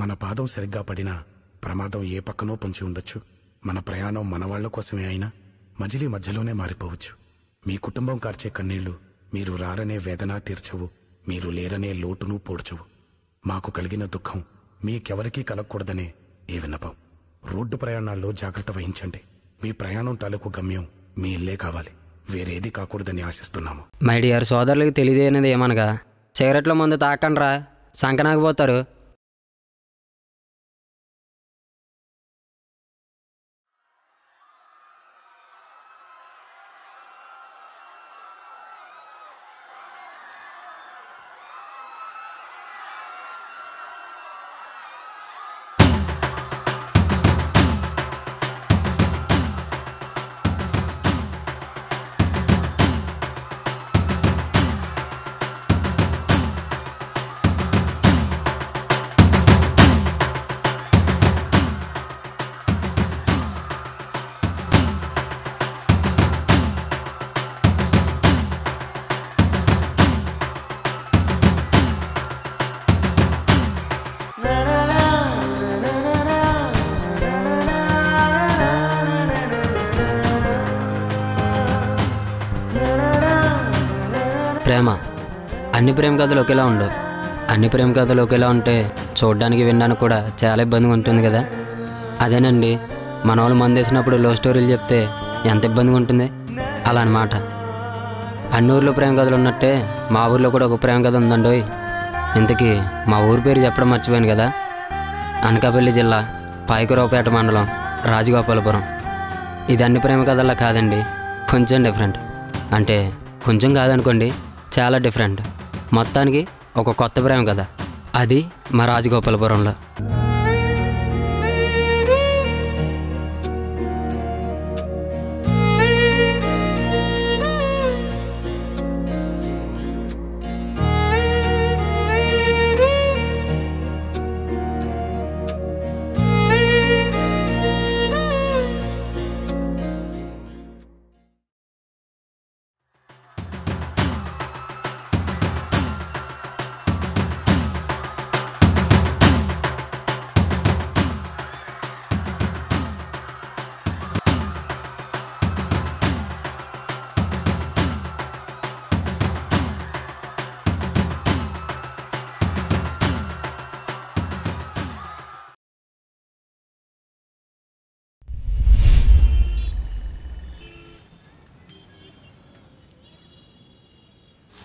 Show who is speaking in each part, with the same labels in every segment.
Speaker 1: మన పాదం సరిగ్గా పడినా ప్రమాదం ఏ పక్కనో పొంచి ఉండొచ్చు. మన ప్రయాణం మన వాళ్ల కోసమే అయినా మజిలీ మధ్యలోనే మారిపోవచ్చు. మీ కుటుంబం కార్చే కన్నీళ్లు మీరు రారనే వేదన తీర్చవు, మీరు లేరనే లోటును పోడ్చవు. మాకు కలిగిన దుఃఖం మీకెవరికీ కలగకూడదనే ఏ విన్నపం. రోడ్డు ప్రయాణాల్లో జాగ్రత్త వహించండి. మీ ప్రయాణం తాలూకు గమ్యం మీ ఇల్లే కావాలి, వేరేది కాకూడదని ఆశిస్తున్నాము.
Speaker 2: మై డియర్ సోదరులకు తెలియజేయనిది ఏమనగా, సిగరెట్ల ముందు తాకండ్రా, సంకనాకపోతారు. ప్రేమ అన్ని ప్రేమ కథలు ఒకేలా ఉండవు. అన్ని ప్రేమ కథలు ఒకేలా ఉంటే చూడడానికి వినడానికి కూడా చాలా ఇబ్బందిగా ఉంటుంది కదా. అదేనండి, మన వాళ్ళు మందేసినప్పుడు లవ్ స్టోరీలు చెప్తే ఎంత ఇబ్బందిగా ఉంటుంది, అలా అనమాట. అన్ని ఊర్లో ప్రేమ కథలు ఉన్నట్టే మా ఊర్లో కూడా ఒక ప్రేమ కథ ఉందండోయ్. ఇంతకీ మా ఊరి పేరు చెప్పడం మర్చిపోయాను కదా. అనకాపల్లి జిల్లా పాయకరావుపేట మండలం రాజగోపాలపురం. ఇది అన్ని ప్రేమ కథల్లా కాదండి, కొంచెం డిఫరెంట్. అంటే కొంచెం కాదనుకోండి, చాలా డిఫరెంట్. మొత్తానికి ఒక కొత్త ప్రేమ కథ, అది మా రాజగోపాలపురంలో.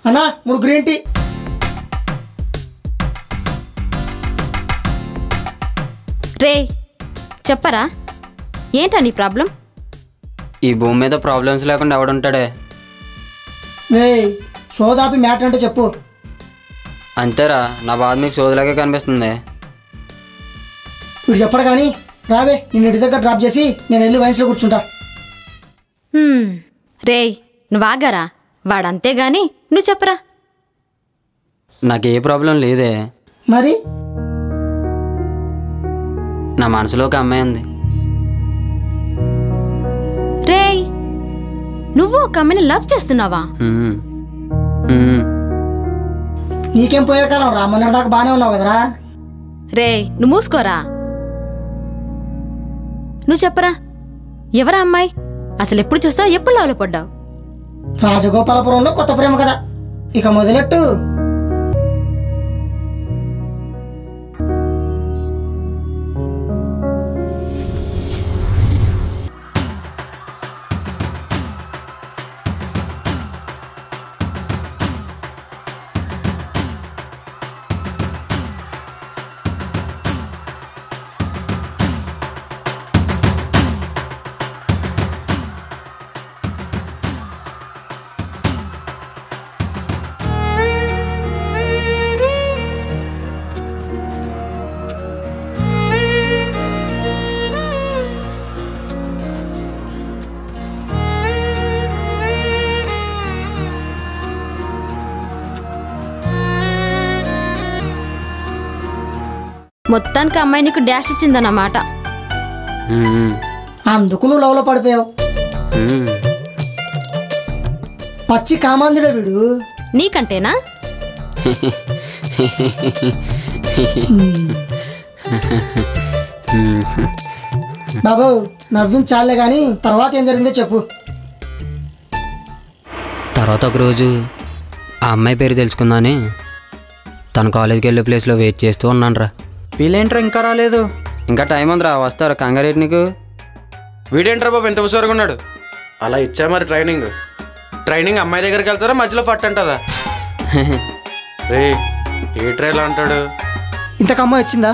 Speaker 3: అన్నా 3 గ్రీన్ టీ.
Speaker 4: రే చెప్పరా, ఏంటా నీ ప్రాబ్లం?
Speaker 2: ఈ భూమి మీద ప్రాబ్లమ్స్ లేకుండా ఎవడుంటాడే?
Speaker 3: సోదాపి మ్యాటర్ అంటే చెప్పు.
Speaker 2: అంతేరా, నా బాధ మీకు సోదలాగే కనిపిస్తుంది.
Speaker 3: ఇప్పుడు చెప్పడు కానీ రావే, నేను ఇంటి దగ్గర డ్రాప్ చేసి నేను వెళ్ళి వైన్స్లో కూర్చుంటా.
Speaker 4: రే నువ్వు ఆగారా, వాడంతే గాని నువ్వు చెప్పరా.
Speaker 2: నాకు ఏ ప్రాబ్లం లేదే.
Speaker 3: మరి
Speaker 2: నా మనసులో ఒక అమ్మాయి ఉంది.
Speaker 4: రే నువ్వు ఒక అమ్మాయిని లవ్ చేస్తున్నావా?
Speaker 3: నీకేం పోయే కాలం రా, మొన్నటి దాకా బాగానే ఉన్నావు కదరా.
Speaker 4: రే నువ్వు మూసుకోరా. నువ్వు చెప్పరా, ఎవరా అమ్మాయి? అసలు ఎప్పుడు చూస్తావు, ఎప్పుడు లవ్లో పడ్డావు?
Speaker 3: రాజగోపాలపురంలో కొత్త ప్రేమ కదా, ఇక మొదలెట్టు.
Speaker 4: మొత్తానికి అమ్మాయి నీకు డాష్ ఇచ్చిందన్నమాట.
Speaker 3: అందుకు నువ్వు లవ్లో పడిపోయావు. పచ్చి కామాంధుడే వీడు.
Speaker 4: నీకంటేనా?
Speaker 3: బాబు నవ్వించాలే కానీ తర్వాత ఏం జరిగిందో చెప్పు.
Speaker 2: తర్వాత ఒకరోజు ఆ అమ్మాయి పేరు తెలుసుకుందాని తన కాలేజీకి వెళ్ళే ప్లేస్లో వెయిట్ చేస్తూ ఉన్నాను రా.
Speaker 5: వీళ్ళేంట్రా ఇంకా రాలేదు?
Speaker 2: ఇంకా టైం ఉందిరా, వస్తారు. కంగారేటి నీకు?
Speaker 5: వీడేంట్రా బాబు ఎంత ఉసారుగా ఉన్నాడు? అలా ఇచ్చా మరి ట్రైనింగ్ అమ్మాయి దగ్గరికి వెళ్తారా మధ్యలో ఫట్ అంటదా? రే ఏ ట్రైల్ అంటాడు?
Speaker 3: ఇంతకు అమ్మాయి వచ్చిందా?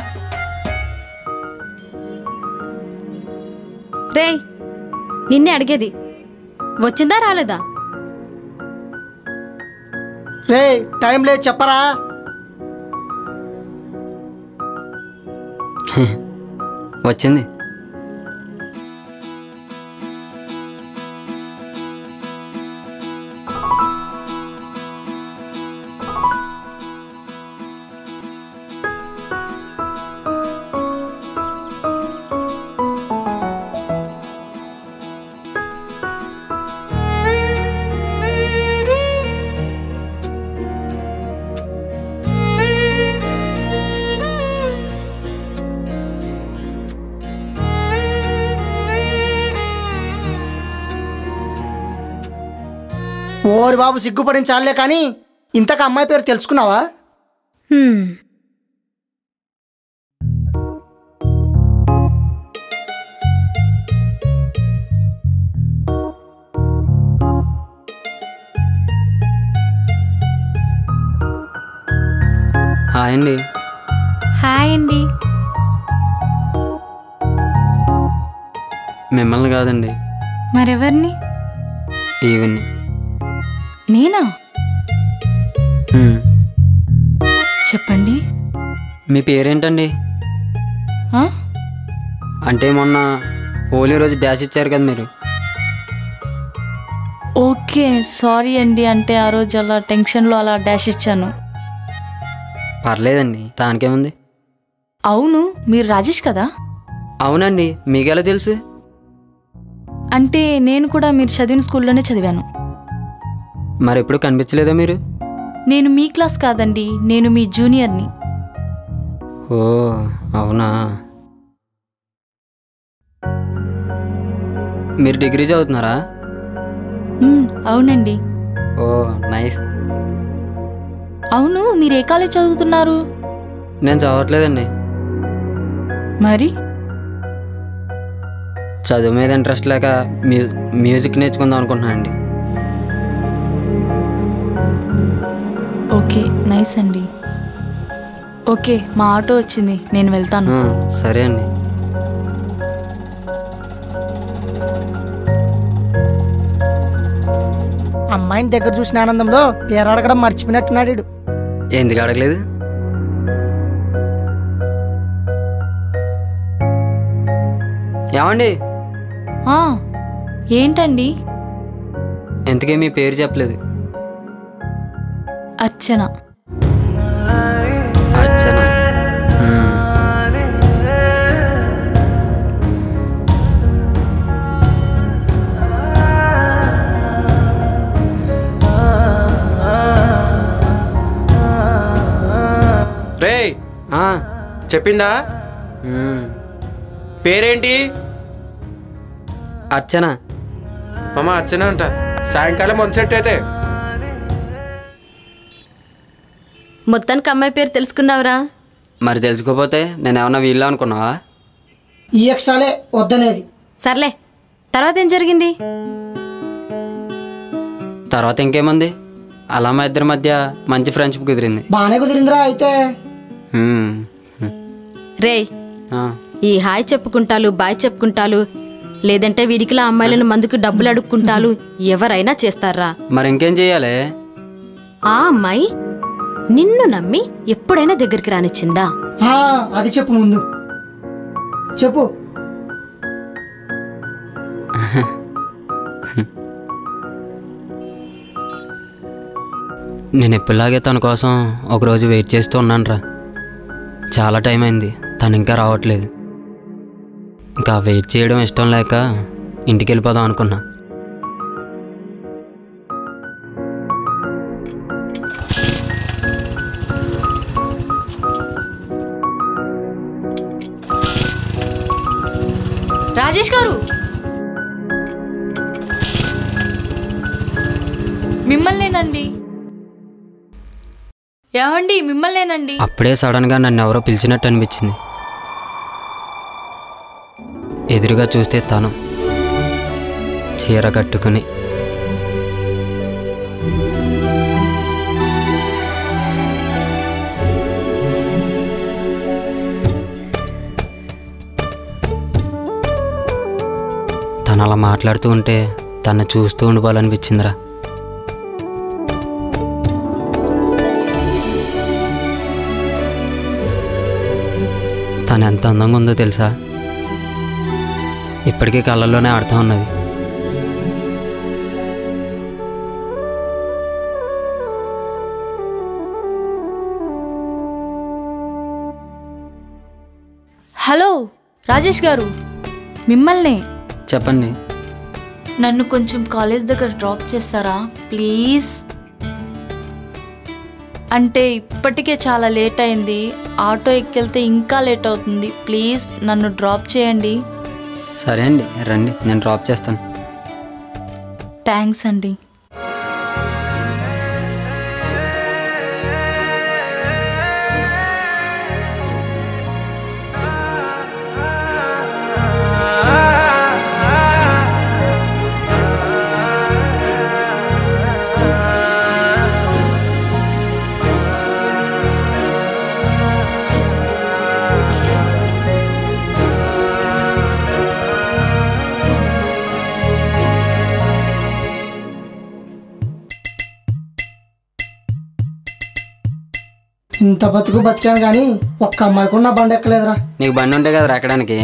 Speaker 4: రే నిన్నే అడిగేది, వచ్చిందా రాలేదా?
Speaker 3: రే టైం లేదు చెప్పరా.
Speaker 2: వచ్చింది.
Speaker 3: ఓరి బాబు సిగ్గుపడించాలే కానీ ఇంతకు అమ్మాయి పేరు తెలుసుకున్నావా?
Speaker 4: హ్మ్.
Speaker 2: హాయ్ అండి.
Speaker 6: హాయ్ అండి.
Speaker 2: మిమ్మల్ని కాదండి,
Speaker 6: మరెవరిని?
Speaker 2: ఈవెన్ని.
Speaker 6: నేనా?
Speaker 2: హ్మ్.
Speaker 6: చెప్పండి.
Speaker 2: మీ పేరేంటండి?
Speaker 6: ఆ?
Speaker 2: అంటే మొన్న హోలీ రోజు డాష్ ఇచ్చారు కదా మీరు.
Speaker 6: ఓకే సారీ అండి, అంటే ఆ రోజు అలా టెన్షన్లో అలా డాష్ ఇచ్చాను.
Speaker 2: పర్లేదండి, దానికేముంది.
Speaker 6: అవును మీరు రాజేష్ కదా?
Speaker 2: అవునండి, మీకెలా తెలుసు?
Speaker 6: అంటే నేను కూడా మీరు చదివిన స్కూల్లోనే చదివాను.
Speaker 2: మరి ఎప్పుడు కనిపించలేదా మీరు?
Speaker 6: నేను మీ క్లాస్ కాదండి, నేను మీ జూనియర్ని.
Speaker 2: ఓ అవునా. మీరు డిగ్రీ చదువుతున్నారా?
Speaker 6: అవునండి.
Speaker 2: ఓ నైస్.
Speaker 6: అవును మీరు ఏ కాలేజ్ చదువుతున్నారు?
Speaker 2: నేను చదవట్లేదండి.
Speaker 6: మరి
Speaker 2: చదువు మీద ఇంట్రెస్ట్ లేక మ్యూజిక్ నేర్చుకుందాం అనుకుంటున్నానండి.
Speaker 6: ఓకే నైస్ అండి. ఓకే మా ఆటో వచ్చింది, నేను వెళ్తాను.
Speaker 2: సరే అండి.
Speaker 3: అమ్మాయిని దగ్గర చూసిన ఆనందంలో పేరు అడగడం మర్చిపోయినట్టున్నాడు వీడు.
Speaker 2: ఎందుకు అడగలేదు? ఏమండి?
Speaker 6: ఏంటండి?
Speaker 2: ఎంతకీ మీ పేరు చెప్పలేదు.
Speaker 6: అర్చన.
Speaker 2: అర్చన.
Speaker 5: రే చెప్పిందా? పేరేంటి?
Speaker 2: అర్చన.
Speaker 5: మామ అర్చన అంట. సాయంకాలం వంచెట్టు అయితే.
Speaker 4: మొత్తానికి అమ్మాయి పేరు తెలుసుకున్నావురా?
Speaker 2: మరి తెలుసుకోపోతే నేను ఏమన్నా వీళ్ళ అనుకున్నావా?
Speaker 3: ఈ ఎక్స్ట్రాలే వద్దనేది.
Speaker 4: సర్లే, తర్వాత ఏం జరిగింది?
Speaker 2: తర్వాత ఇంకేముంది, అలా మా ఇద్దరి మధ్య మంచి ఫ్రెండ్షిప్ కుదిరింది.
Speaker 3: బాగానే కుదిరిందిరా అయితే.
Speaker 4: రే ఈ హాయ్ చెప్పుకుంటాలు బాయ్ చెప్పుకుంటాలు లేదంటే వీడికిలా అమ్మాయిలను మందుకు డబ్బులు అడుక్కుంటాలు ఎవరైనా చేస్తారా?
Speaker 2: మరి ఇంకేం చెయ్యాలి?
Speaker 4: ఆ అమ్మాయి నిన్ను నమ్మి ఎప్పుడైనా దగ్గరికి రానిచ్చిందా?
Speaker 3: అది చెప్పు, ముందు చెప్పు.
Speaker 2: నేను ఎప్పుడులాగే తన కోసం ఒకరోజు వెయిట్ చేస్తూ ఉన్నాను రా. చాలా టైం అయింది, తను ఇంకా రావట్లేదు. ఇంకా వెయిట్ చేయడం ఇష్టం లేక ఇంటికి వెళ్ళిపోదాం అనుకున్నా.
Speaker 6: రాజేష్ గారు, మిమ్మల్నేనండి. ఏమండి, మిమ్మల్నేనండి.
Speaker 2: అప్పుడే సడన్గా నన్ను ఎవరో పిలిచినట్టు అనిపించింది. ఎదురుగా చూస్తే తను చీర కట్టుకుని తను అలా మాట్లాడుతూ ఉంటే తను చూస్తూ ఉండిపోవాలనిపించిందిరా. తను ఎంత అందంగా ఉందో తెలుసా? ఇప్పటికీ కళ్ళల్లోనే ఆడుతూ ఉన్నది.
Speaker 6: హలో రాజేష్ గారు, మిమ్మల్నే.
Speaker 2: చెప్పండి.
Speaker 6: నన్ను కొంచెం కాలేజ్ దగ్గర డ్రాప్ చేస్తారా ప్లీజ్? అంటే ఇప్పటికే చాలా లేట్ అయింది, ఆటో ఎక్కెళ్తే ఇంకా లేట్ అవుతుంది. ప్లీజ్ నన్ను డ్రాప్ చేయండి.
Speaker 2: సరే అండి, రండి, నేను డ్రాప్ చేస్తాను.
Speaker 6: థ్యాంక్స్ అండి.
Speaker 3: ఇంత బతుకు బతికాను కానీ ఒక్క అమ్మాయికి నా బండి ఎక్కలేదురా.
Speaker 2: నీకు బండి ఉంటే కదా ఎక్కడానికి.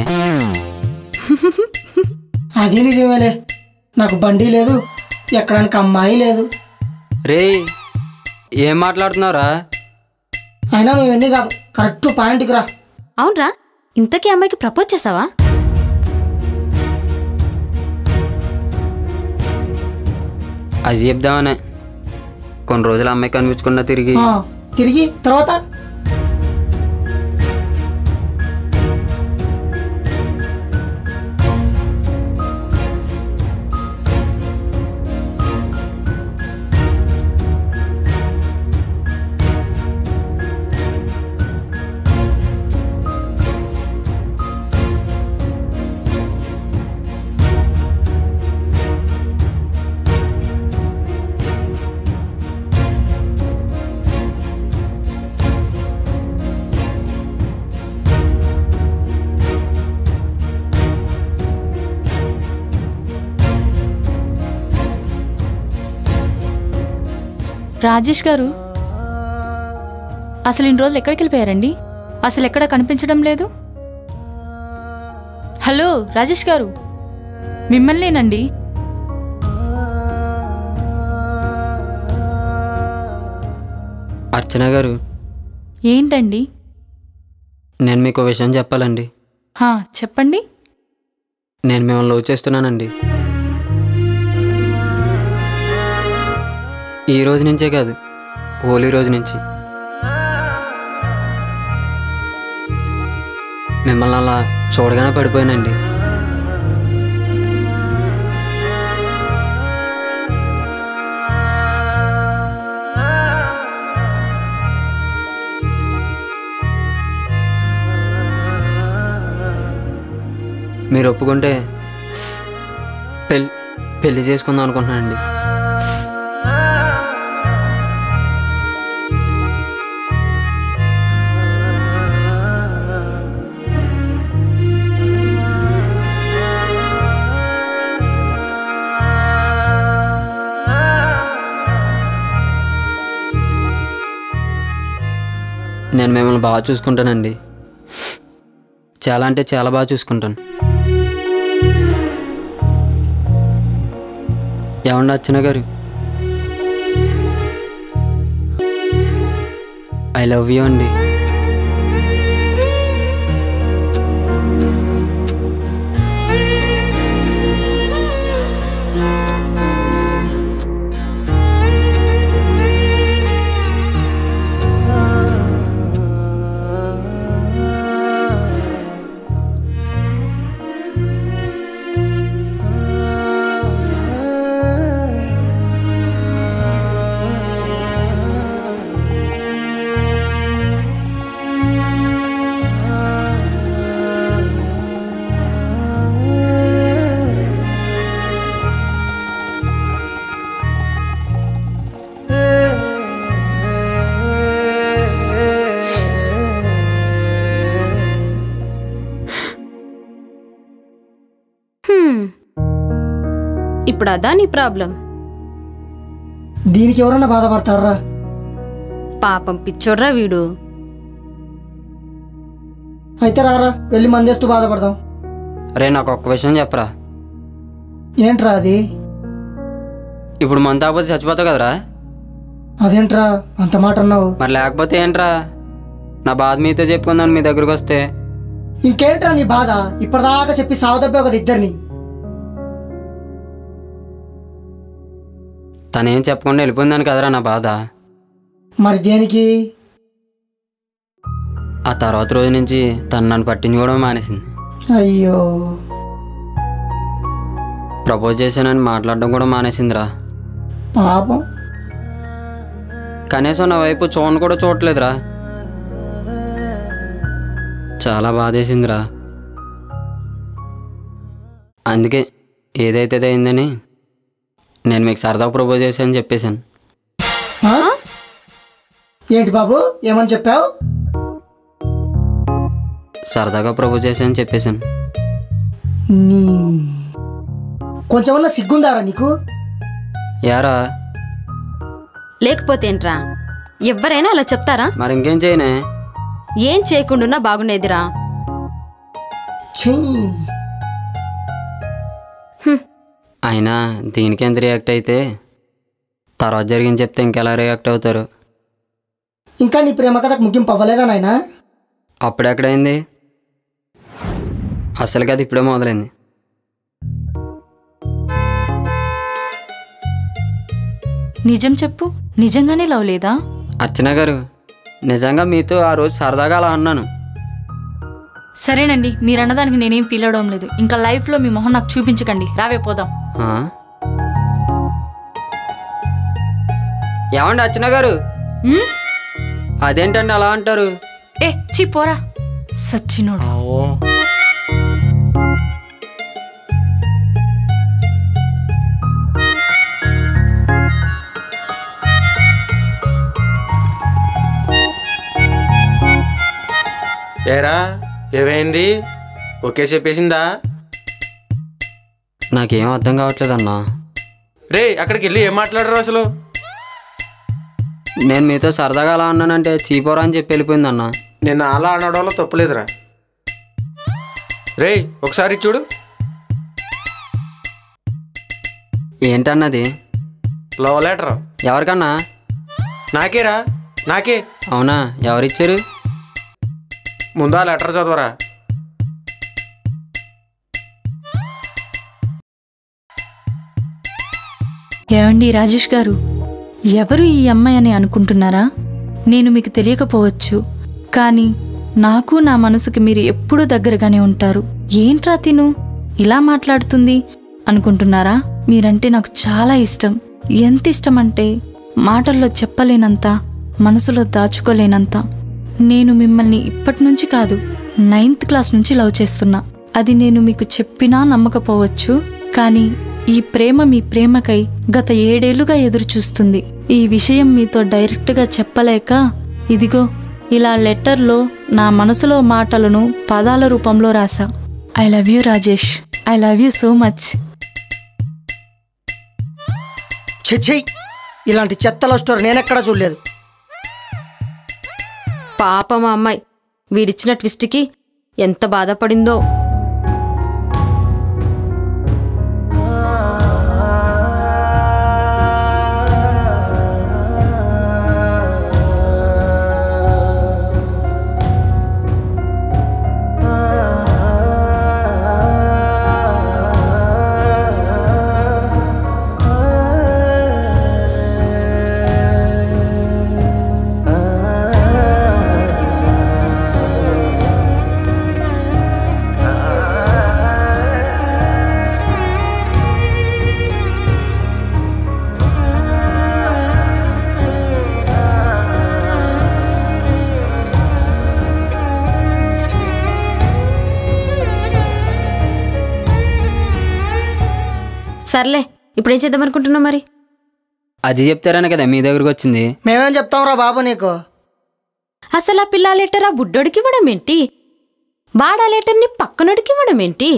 Speaker 3: అది నిజమేలే, నాకు బండి లేదు, ఎక్కడానికి అమ్మాయి లేదు.
Speaker 2: రే, ఏం మాట్లాడుతున్నావురా?
Speaker 3: అయినా నువ్వన్నీ కాదు, కరెక్ట్ పాయింట్కి రా.
Speaker 4: అవునరా, ఇంతకీ అమ్మాయికి ప్రపోజ్ చేసావా?
Speaker 2: అది చెప్దామనే కొన్ని రోజులు అమ్మాయి కనిపించుకున్నా తిరిగి
Speaker 3: తిరిగి తర్వాత
Speaker 6: రాజేష్ గారు, అసలు ఇన్ని రోజులు ఎక్కడికి వెళ్ళిపోయారండి? అసలు ఎక్కడ కనిపించడం లేదు. హలో రాజేష్ గారు, మిమ్మల్నేనండి.
Speaker 2: అర్చన గారు,
Speaker 6: ఏంటండి?
Speaker 2: నేను మీకు విషయం చెప్పాలండి.
Speaker 6: చెప్పండి.
Speaker 2: నేను మిమ్మల్ని లవ్ చేస్తున్నానండి. ఈ రోజు నుంచే కాదు, హోలీ రోజు నుంచి. మిమ్మల్ని అలా చూడగానే పడిపోయానండి. మీరు ఒప్పుకుంటే పెళ్లి చేసుకుందాం అనుకుంటున్నానండి. నేను మిమ్మల్ని బాగా చూసుకుంటానండి. చాలా అంటే చాలా బాగా చూసుకుంటాను. ఏమండి అర్చన గారు, ఐ లవ్ యూ అండి.
Speaker 4: ఇప్పుడు అదా నీ ప్రాబ్లం?
Speaker 3: దీనికి ఎవరన్నా బాధపడతారా?
Speaker 4: పాపం పిచ్చోడ్రా వీడు.
Speaker 3: అయితే రారా, వెళ్ళి మందేస్తూ బాధపడదాం.
Speaker 2: అరే నాకు ఒక్క విషయం చెప్పరా.
Speaker 3: ఏంట్రా అది?
Speaker 2: ఇప్పుడు మన తాగపోతే చచ్చిపోతావు కదరా.
Speaker 3: అదేంట్రా అంత మాట అన్నావు?
Speaker 2: మరి లేకపోతే ఏంట్రా, నా బాధ మీతో చెప్పుకుందాను మీ దగ్గరకు వస్తే.
Speaker 3: ఇంకేంట్రా నీ బాధ? ఇప్పటిదాకా చెప్పి సాగుదబ్బావు కదా ఇద్దరిని.
Speaker 2: తనేం చెప్పకుండా వెళ్ళిపోయిందని కదరా నా బాధ.
Speaker 3: మరి దేనికి?
Speaker 2: ఆ తర్వాత రోజు నుంచి తను నన్ను పట్టించుకోవడం మానేసింది.
Speaker 3: అయ్యో,
Speaker 2: ప్రపోజ్ చేశానని మాట్లాడడం కూడా మానేసిందిరా.
Speaker 3: పాపం.
Speaker 2: కనీసం నా వైపు చూడను కూడా చూడట్లేదురా. చాలా బాధేసిందిరా. అందుకే ఏదైతే అయిందని నేను మీకు సరదా ప్రపోజ్ చేశానని చెప్పేశాను.
Speaker 3: ఏంటి బాబు, ఏమని చెప్పావు?
Speaker 2: సరదాగా ప్రపోజ్ చేశానని చెప్పేశాను.
Speaker 3: నీ కొంచెమన్నా సిగ్గుందారా నీకు?
Speaker 2: యారా?
Speaker 4: లేకపోతే ఏంట్రా, ఎవరైనా అలా చెప్తారా?
Speaker 2: మరి ఇంకేం చేయనే?
Speaker 4: ఏం చేయకుండా బాగుండేదిరా.
Speaker 3: ఛీ,
Speaker 2: అయినా దీనికి ఎంత రియాక్ట్ అయితే తర్వాత జరిగింది చెప్తే ఇంకెలా రియాక్ట్ అవుతారు?
Speaker 3: ఇంకా నీ ప్రేమ కథకు ముగింపు అవ్వలేదా నాయనా?
Speaker 2: అప్పుడెక్కడైంది? అసలు కదా ఇప్పుడే మొదలైంది.
Speaker 6: నిజం చెప్పు, నిజంగానే లవ్ లేదా?
Speaker 2: అర్చన గారు, నిజంగా మీతో ఆ రోజు సరదాగా అలా అన్నాను.
Speaker 6: సరేనండి, మీరు అన్నదానికి నేనేం ఫీల్ అవడం లేదు. ఇంకా లైఫ్లో మీ మొహం నాకు చూపించకండి, రావే పోదాం.
Speaker 2: ఏమండి అర్చన గారు? అదేంటండి అలా అంటారు?
Speaker 6: ఏ చీ పోరా సచ్చినోడు.
Speaker 5: ఏరా ఏమైంది? ఓకే చెప్పేసిందా?
Speaker 2: నాకేం అర్థం కావట్లేదన్నా.
Speaker 5: రే అక్కడికి వెళ్ళి ఏం మాట్లాడరు అసలు?
Speaker 2: నేను మీతో సరదాగా అలా అన్నానంటే చీపోరా అని చెప్పి వెళ్ళిపోయిందన్నా.
Speaker 5: నేను అలా అనడంలో తప్పులేదురా. రే ఒకసారి చూడు.
Speaker 2: ఏంటన్నది?
Speaker 5: Love letter.
Speaker 2: ఎవరికన్నా?
Speaker 5: నాకేరా, నాకే.
Speaker 2: అవునా, ఎవరిచ్చారు?
Speaker 5: ముందు ఆ లెటర్ చదవరా.
Speaker 6: ఏమండి రాజేష్ గారు, ఎవరు ఈ అమ్మాయి అని అనుకుంటున్నారా? నేను మీకు తెలియకపోవచ్చు, కానీ నాకు నా మనసుకి మీరు ఎప్పుడూ దగ్గరగానే ఉంటారు. ఏంట్రా తిను ఇలా మాట్లాడుతుంది అనుకుంటున్నారా? మీరంటే నాకు చాలా ఇష్టం. ఎంత ఇష్టం అంటే మాటల్లో చెప్పలేనంత, మనసులో దాచుకోలేనంత. నేను మిమ్మల్ని ఇప్పటి నుంచి కాదు, 9th క్లాస్ నుంచి లవ్ చేస్తున్నా. అది నేను మీకు చెప్పినా నమ్మకపోవచ్చు, కానీ ఈ ప్రేమ మీ ప్రేమకై గత 7 ఏళ్లుగా ఎదురు చూస్తుంది. ఈ విషయం మీతో డైరెక్ట్గా చెప్పలేక ఇదిగో ఇలా లెటర్లో నా మనసులో మాటలను పదాల రూపంలో రాసా. I love you Rajesh, I love you so much.
Speaker 3: చెయ్యి, ఇలాంటి చెత్తలో స్టోరీ నేనెక్కడా చూడలేదు.
Speaker 4: పాపం ఆ అమ్మాయి వీడిచ్చిన ట్విస్ట్కి ఎంత బాధపడిందో. సర్లే, ఇప్పుడేం చేద్దాం అనుకుంటున్నావు మరి?
Speaker 2: అది చెప్తారనే కదా మీ దగ్గరకు వచ్చింది.
Speaker 3: మేమేం చెప్తాంరా బాబు నీకు?
Speaker 4: అసలు ఆ పిల్ల లెటర్ ఆ బుడ్డోడికి ఇవ్వడం ఏంటి? వాడా లెటర్ని పక్కనోడికి ఇవ్వడం ఏంటి?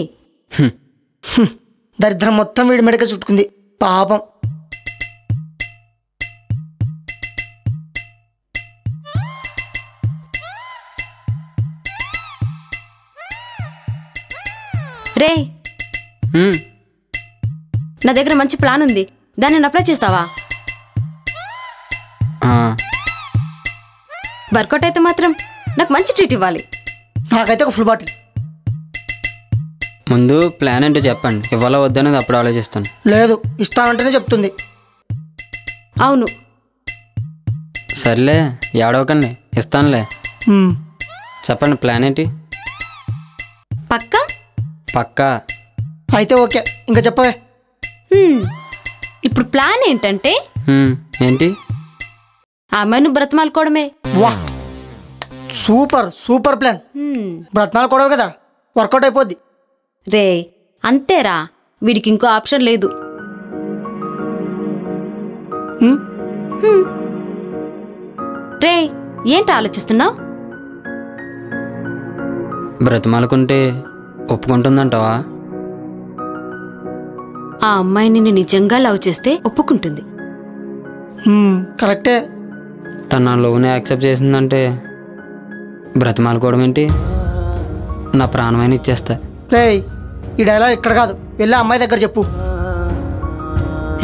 Speaker 3: దరిద్రం మొత్తం వీడి మెడక చుట్టుకుంది. పాపం.
Speaker 4: రే,
Speaker 2: హ్మ్.
Speaker 4: నా దగ్గర మంచి ప్లాన్ ఉంది, దాన్ని అప్లై చేస్తావా?
Speaker 2: ఆ,
Speaker 4: వర్కౌట్ అయితే మాత్రం నాకు మంచి ట్రీట్ ఇవ్వాలి.
Speaker 3: నాకైతే ఒక ఫుల్ బాటిల్.
Speaker 2: ముందు ప్లాన్ ఏంటో చెప్పండి, ఇవ్వాలా వద్దనేది అప్పుడు ఆలోచిస్తాను.
Speaker 3: లేదు, ఇస్తానంటేనే చెప్తుంది.
Speaker 4: అవును.
Speaker 2: సర్లే ఏడవకండి, ఇస్తానులే.
Speaker 3: హ్మ్.
Speaker 2: చెప్పండి ప్లాన్ ఏంటి?
Speaker 4: పక్కా?
Speaker 2: పక్కా.
Speaker 3: అయితే ఓకే, ఇంకా చెప్పవే.
Speaker 4: ఇప్పుడు ప్లాన్ ఏంటంటే
Speaker 2: హ్మ్, ఏంటి?
Speaker 4: ఆ అమ్మాయిని బ్రతమాలుకోవడమే.
Speaker 3: వా, సూపర్ సూపర్ ప్లాన్. బ్రతనాలు కూడా కదా, వర్కౌట్ అయిపోద్ది.
Speaker 4: రే, అంతేరా, వీడికి ఇంకో ఆప్షన్ లేదు.
Speaker 3: హ్మ్?
Speaker 4: రే, ఏంటి ఆలోచిస్తున్నావు?
Speaker 2: బ్రతిమాలకుంటే ఒప్పుకుంటుందంటావా?
Speaker 4: ఆ అమ్మాయిని నేను నిజంగా లవ్ చేస్తే ఒప్పుకుంటుంది.
Speaker 3: కరెక్టే.
Speaker 2: తన నా లవ్ని యాక్సెప్ట్ చేసిందంటే బ్రతిమాలుకోవడం ఏంటి, నా ప్రాణమైన ఇచ్చేస్తా.
Speaker 3: రే, ఈ డైలాగ్ ఇక్కడ కాదు, వెళ్ళి అమ్మాయి దగ్గర చెప్పు.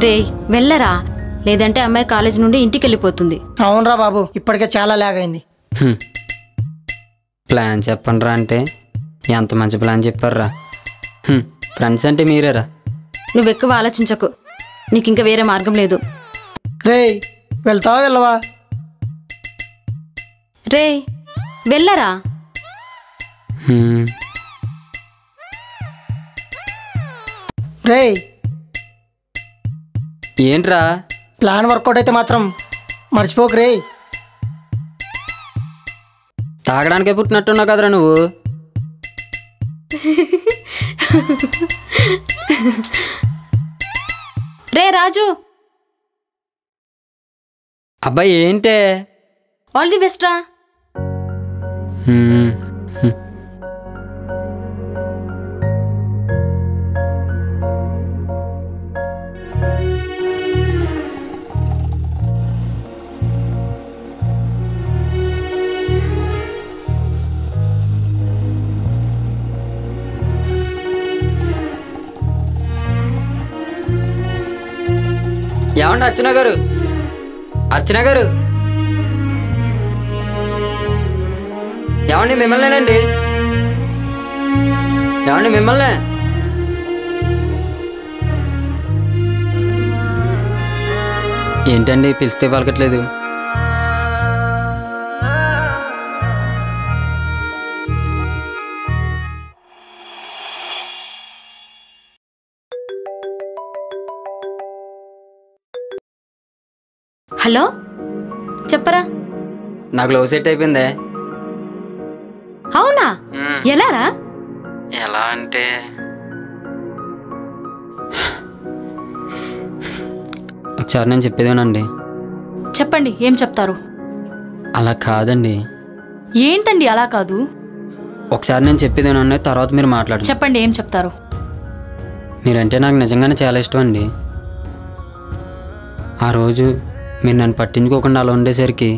Speaker 4: రే, వెళ్ళరా, లేదంటే అమ్మాయి కాలేజ్ నుండి ఇంటికి వెళ్ళిపోతుంది.
Speaker 3: అవునరా బాబు, ఇప్పటికే చాలా లాగ్ అయింది.
Speaker 2: హ్మ్. ప్లాన్ చెప్పండిరా అంటే ఎంత మంచి ప్లాన్ చెప్పారురా. ఫ్రెండ్స్ అంటే మీరేరా.
Speaker 4: నువ్వెక్కువ ఆలోచించకు, నీకింక వేరే మార్గం లేదు.
Speaker 3: రే, వెళ్తావా వెళ్ళవా?
Speaker 4: రే, వెళ్ళరా.
Speaker 2: హ్మ్.
Speaker 3: రే,
Speaker 2: ఏంట్రా?
Speaker 3: ప్లాన్ వర్కౌట్ అయితే మాత్రం మర్చిపోకు రే.
Speaker 2: తాగడానికే పుట్టినట్టున్నావు కదరా నువ్వు.
Speaker 4: రే రాజు.
Speaker 2: అబ్బాయి ఏంటే?
Speaker 4: ఆల్ ది బెస్ట్ రా.
Speaker 2: హ్మ్. హ్మ్. ఏమండి అర్చన గారు? అర్చన గారు ఏమండి? మిమ్మల్నేనండి. ఏమండి మిమ్మల్నే? ఏంటండి పిలిస్తే పలకట్లేదు?
Speaker 4: హలో, చెప్పరా.
Speaker 2: నాకు లవ్ సెట్ అయిపోయిందే.
Speaker 4: అవునా? ఎలారా?
Speaker 2: ఎలా అంటే ఒకసారి నేను చెప్పేదేనండి.
Speaker 6: చెప్పండి, ఏం చెప్తారు?
Speaker 2: అలా కాదండి.
Speaker 6: ఏంటండి అలా కాదు?
Speaker 2: ఒకసారి నేను చెప్పేదేనండి, తర్వాత మీరు మాట్లాడండి.
Speaker 6: చెప్పండి, ఏం చెప్తారు?
Speaker 2: మీరంటే నాకు నిజంగానే చాలా ఇష్టం అండి. ఆ రోజు మీరు నన్ను పట్టించుకోకుండా అలా ఉండేసరికి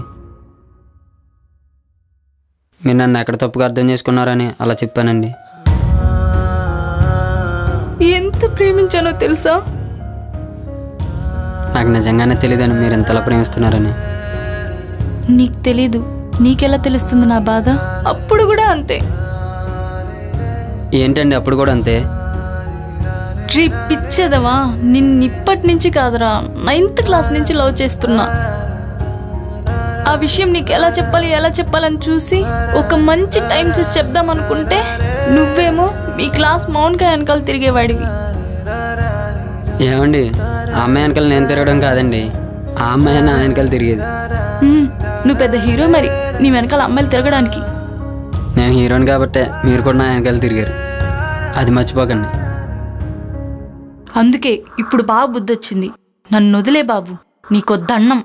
Speaker 2: మీరు నన్ను ఎక్కడ తప్పుగా అర్థం చేసుకున్నారని అలా చెప్పానండి.
Speaker 6: ఎంత ప్రేమించానో తెలుసా?
Speaker 2: నాకు నిజంగానే తెలియదని మీరు ఎంతలా ప్రేమిస్తున్నారని.
Speaker 6: నీకు తెలీదు, నీకెలా తెలుస్తుంది నా బాధ? అప్పుడు కూడా అంతే.
Speaker 2: ఏంటండి అప్పుడు కూడా అంతే?
Speaker 6: రీ పిచ్చేదవా, నిన్నిప్పటి నుంచి కాదురా, 9th క్లాస్ నుంచి లవ్ చేస్తున్నా. ఆ విషయం నీకు ఎలా చెప్పాలని చూసి ఒక మంచి టైం చూసి చెప్దాం అనుకుంటే నువ్వేమో మీ క్లాస్ మౌన్గా వెనకాల తిరిగేవాడివి.
Speaker 2: ఏమండి, ఆ అమ్మాయి వెనకాల నేను తిరగడం కాదండి, ఆ అమ్మాయి నా వెనకాల తిరిగేది.
Speaker 6: నువ్వు పెద్ద హీరో, మరి నీ వెనకాల అమ్మాయిలు తిరగడానికి.
Speaker 2: నేను హీరోని కాబట్టే మీరు కూడా నా వెనకాల తిరిగారు, అది మర్చిపోకండి.
Speaker 6: అందుకే ఇప్పుడు బాగా బుద్ధి వచ్చింది. నన్ను వదిలే బాబు, నీకో దండం.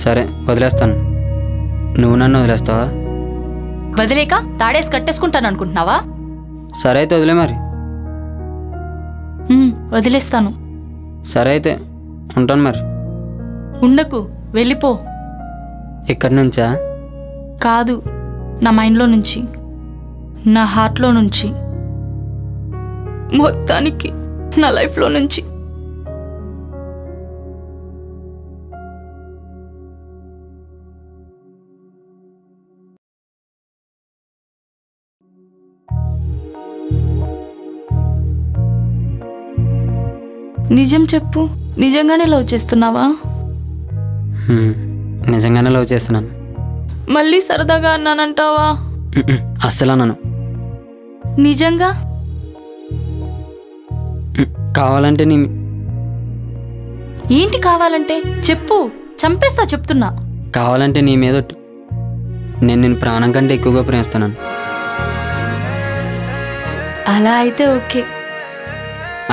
Speaker 2: సరే వదిలేస్తాను. నువ్వు నన్ను వదిలేస్తావా?
Speaker 6: వదిలేక తాడేసి కట్టేసుకుంటాను అనుకుంటున్నావా?
Speaker 2: సరే అయితే వదిలే మరి.
Speaker 6: వదిలేస్తాను.
Speaker 2: సరే అయితే ఉంటాను మరి.
Speaker 6: ఉండకు, వెళ్ళిపో.
Speaker 2: ఇక్కడి నుంచా?
Speaker 6: కాదు, నా మైండ్లో నుంచి, నా హార్ట్లో నుంచి, మొత్తానికి నా లైఫ్లో నుంచి. నిజం చెప్పు, నిజంగానే లవ్ చేస్తున్నావా?
Speaker 2: నిజంగానే లవ్ చేస్తున్నాను.
Speaker 6: మళ్ళీ సరదాగా అన్నానంటావా?
Speaker 2: అస్సలు అన్నాను.
Speaker 6: నిజంగా?
Speaker 2: కావాలంటే నీ
Speaker 6: ఏంటి కావాలంటే చెప్పు, చంపేస్తా చెప్తున్నా.
Speaker 2: కావాలంటే నీ మీద నేను నిన్ను ప్రాణం కంటే ఎక్కువగా ప్రేమిస్తున్నాను.
Speaker 6: అలా అయితే ఓకే.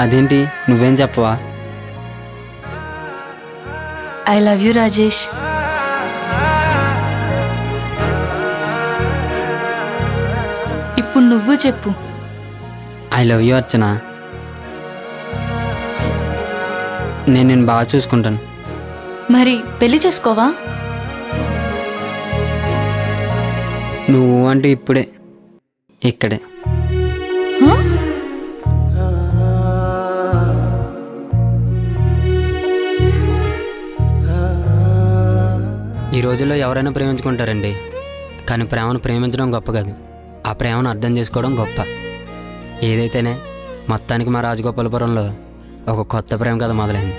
Speaker 2: అదేంటి, నువ్వేం చెప్పవా?
Speaker 6: I love you Rajesh. ఇప్పుడు నువ్వు చెప్పు.
Speaker 2: ఐ లవ్ యూ అర్చన. నేను నిన్ను బాగా చూసుకుంటాను.
Speaker 6: మరి పెళ్లి చేసుకోవా?
Speaker 2: నువ్వు అంటే ఇప్పుడే ఇక్కడే. ఈ రోజుల్లో ఎవరైనా ప్రేమించుకుంటారండి, కానీ ప్రేమను ప్రేమించడం గొప్ప కాదు, ఆ ప్రేమను అర్థం చేసుకోవడం గొప్ప. ఏదైతేనే మొత్తానికి మా రాజగోపాలపురంలో ఒక కొత్త ప్రేమ కథ మొదలైంది.